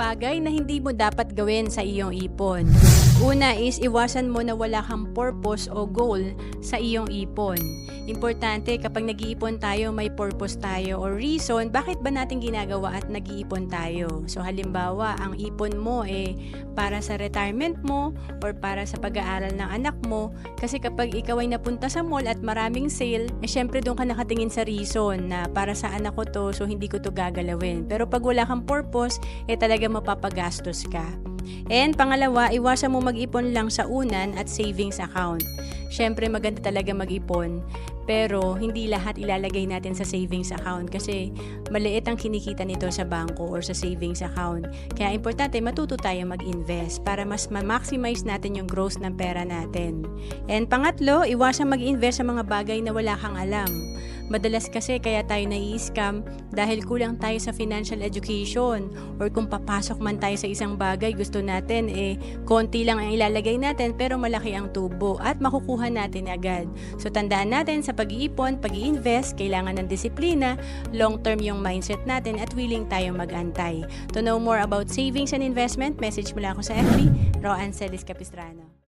bagay na hindi mo dapat gawin sa iyong ipon. Una is iwasan mo na wala kang purpose o goal sa iyong ipon. Importante kapag nag-iipon tayo, may purpose tayo or reason bakit ba natin ginagawa at nag-iipon tayo. So halimbawa, ang ipon mo para sa retirement mo or para sa pag-aaral ng anak mo. Kasi kapag ikaw ay napunta sa mall at maraming sale, syempre doon ka nakatingin sa reason na para sa anak ko to, so hindi ko to gagalawin. Pero pag wala kang purpose, talaga mapapagastos ka. And pangalawa, iwasan mo mag-ipon lang sa unan at savings account. Syempre maganda talaga mag-ipon, pero hindi lahat ilalagay natin sa savings account kasi maliit ang kinikita nito sa bangko or sa savings account. Kaya importante matuto tayo mag-invest para mas ma-maximize natin yung growth ng pera natin. And pangatlo, iwasan mag-invest sa mga bagay na wala kang alam. Madalas kasi kaya tayo nai-scam dahil kulang tayo sa financial education or kung papasok man tayo sa isang bagay, gusto natin konti lang ang ilalagay natin pero malaki ang tubo at makukuha natin agad. So tandaan natin sa pag-iipon, pag-i-invest, kailangan ng disiplina, long-term yung mindset natin at willing tayong mag-antay. To know more about savings and investment, message mo lang ako sa FB, Roan Celis Capistrano.